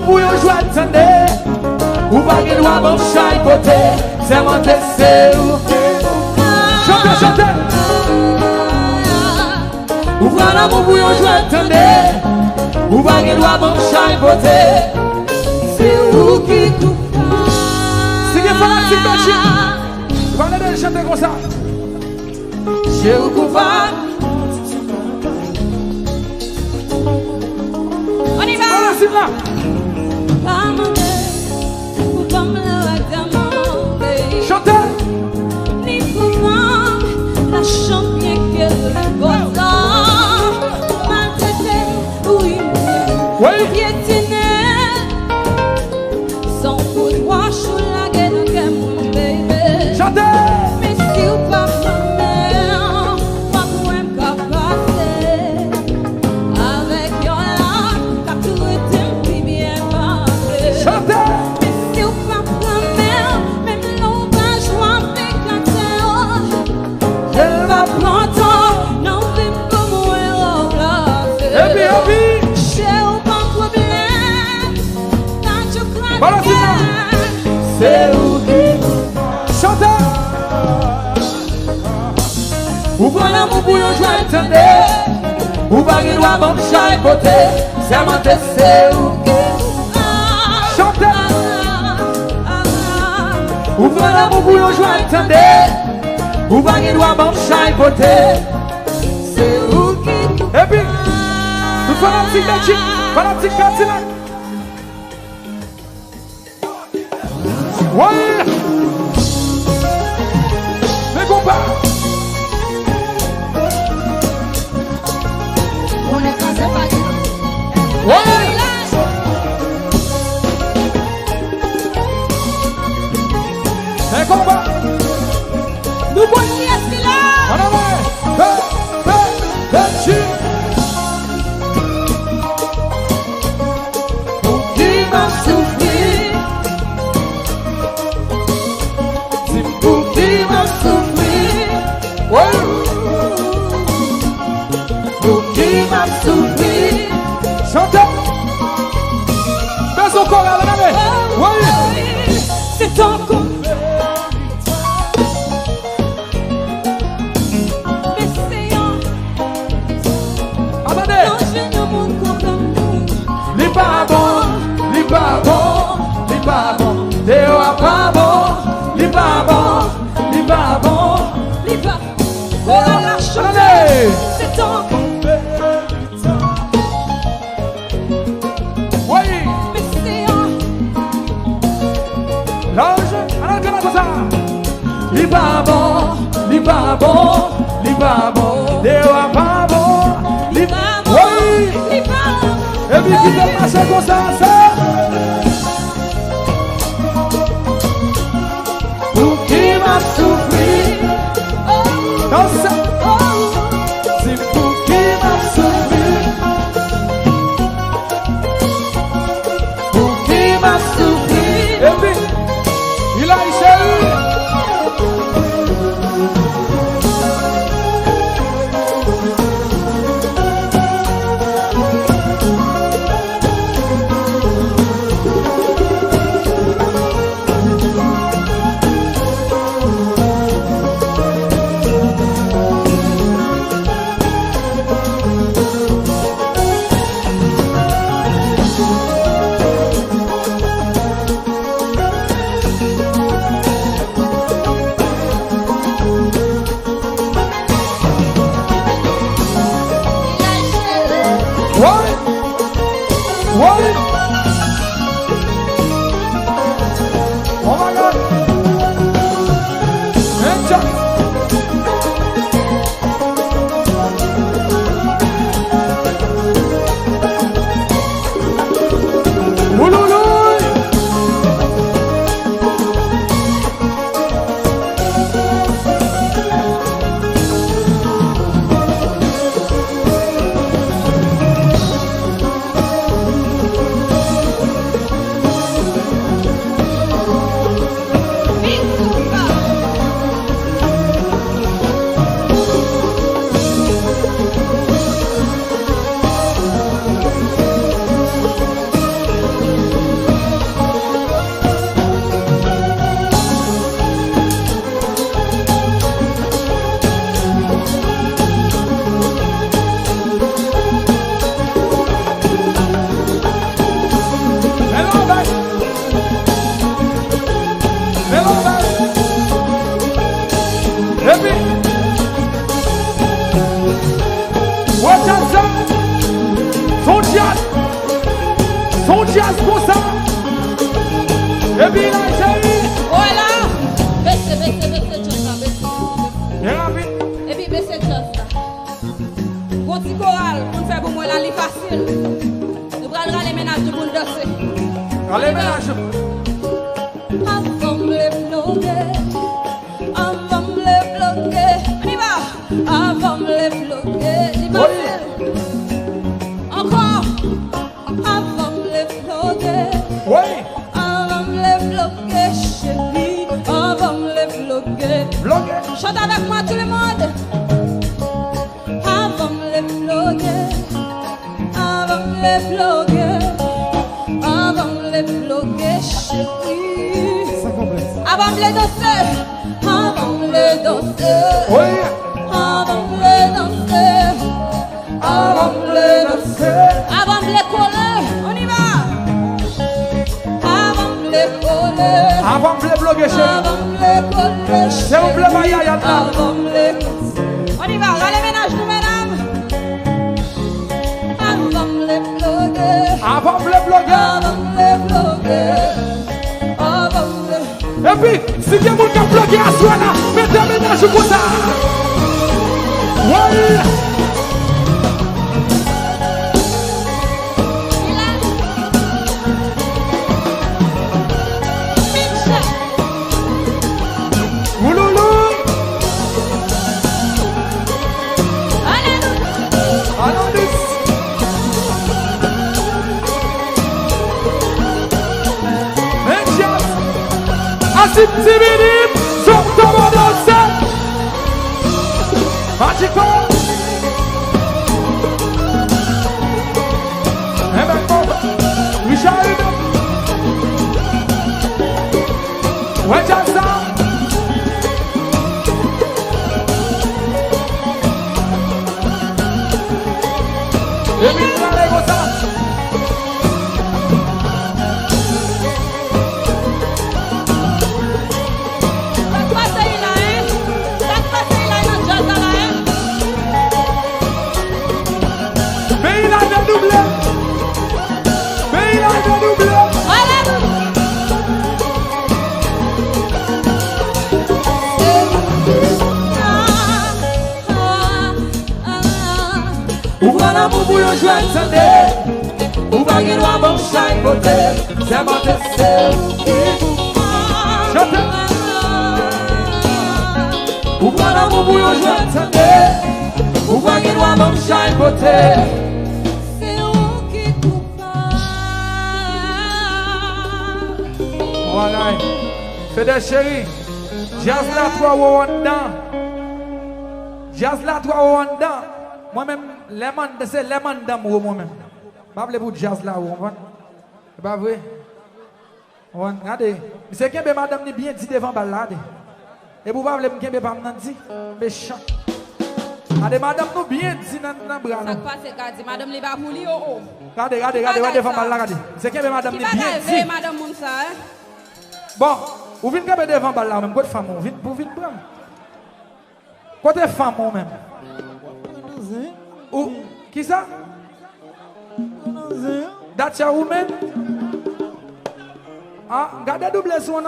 pour yon joie t'entendre. Ou pas qu'il doit bon chaque côté. C'est mon c'est où. Chantez, chantez. Ou pas l'amour pour yon joie t'entendre. Ou pas qu'il doit bon chaque côté. C'est où qui coupe. Si vous fanatique de chien, parlez de chanter comme ça. C'est où coupable. On y va. Voilà, c'est là. Chantez. Ni pouvant la chanter que le bonheur maltraité ou piétiné sans pouvoir chou la gueule que mon bébé. Chantez. Mais si ou pas prendre pas pour me passer avec your love t'as tout été bien passé. Chantez. Mais si ou pas prendre même l'eau va joie m'éclater. Elle va prendre non vim comme elle remplacer. Et puis J'ai aucun problème quand je crois voilà, c'est là. c'est où qui Chantez. Ou pas l'amour pour yon joie t'entendre. Ou pas qu'il doit bon chaque côté. C'est mon c'est où. Chantez. Ou pas l'amour pour yon joie t'entendre. Ou pas qu'il doit bon chaque côté. c'est où qui Et puis, nous faisons un petit magic, faisons un petit quartier. Ouais. Mais compas. on est pas séparés. Ouais. Mais compas. Nous voici assis là. En avant. Pour qui m'a souffert. C'est pour qui m'a souffert. Ouais. Pour qui m'a souffert. Chantez. Fais son corps à la main. Ouais. C'est ton corps. Attendez. Li pas bon, li pas bon, li pas bon. Déo a pas bon, li pas bon, li pas bon. Attendez. C'est ton Oui. océan. L'ange, alors comment ça? Li pas bon, li pas bon, li pas bon. Déo a pas bon, li pas bon. Oui. Et puis qui te passe comme ça, c'est pour qui m'a souffert. Non, ça. C'est pour qui m'a souffert. Pour qui m'a souffert. Et puis, il a échoué. jazz pour ça. Et puis là, chérie. Voilà. Baissez, just là, baissez. Et rapide. Et puis baissez just là. Bon petit choral, pour faire pour moi là, c'est facile. Nous prenons les ménages pour nous danser. Allez, ménage. Avant de les bloquer, avant de les bloquer, on y va. Avant de les bloquer, c'est facile. Encore. Avant de les bloquer. Oui. Avant de les bloquer, chérie. Avant de les bloquer. Bloqué. Chante avec moi tout le monde. Avant de les bloquer. Avant de les bloquer. Avant de les bloquer, chérie. Ça complète. Avant de les danser. Avant de les danser. Oui. Avant de les danser. Avant de les danser. Avant de les coller. On y va. Avant de les coller. Avant de les bloquer, chérie. Avant de les coller. C'est un bleu maillard, y'a là. Avant de les. On y va. Allez, ménage, nous, mesdames. Avant de les bloquer. Avant de les bloquer. Avant de les bloquer. Avant de les. Et puis, si quelqu'un qui a bloqué à soi là, mettez un ménage pour ça. Oui. Ouloulou. Allons, Lys. Et jazz. Asip Tibidim. Sortons mon danser. Magico. Eh ben, bon. Richard. Ouais, jazz ça. Et puis, on va comme ça. Ça te passe là, hein? Ça te passe là, dans le jazz là, hein? Mais il a dédoublé. Mais il a dédoublé. Allez! Ou voilà mon bouillon joie de santé. Ou va qu'il doit bon chaque côté. C'est mon dessert qui vous chante. Ou voilà mon bouillon joie de santé. Ou va qu'il doit bon chaque côté. C'est où qui coupable? Voilà. Fais des chéris. Jazz là, toi, ou en dedans. Jazz là, toi, ou en dedans. Moi-même, c'est les mandats moi-même. Je ne sais pas pour jazz là, vous comprenez? C'est pas vrai? Regardez, c'est que madame n'est bien dit devant balade. Et vous ne pouvez pas me dire, méchant. Regardez, madame nous bien dit dans le bras. Ça passe, Kadi. Madame Liba Pouli, oh oh. Regardez devant balade. C'est que madame n'est bien dit. Madame Mounsa, hein? Bon, vous venez devant balade, même, côté femme, vous venez prendre. Côté femme, même. Ou, qui ça? That's your woman? Ah, gardez double son.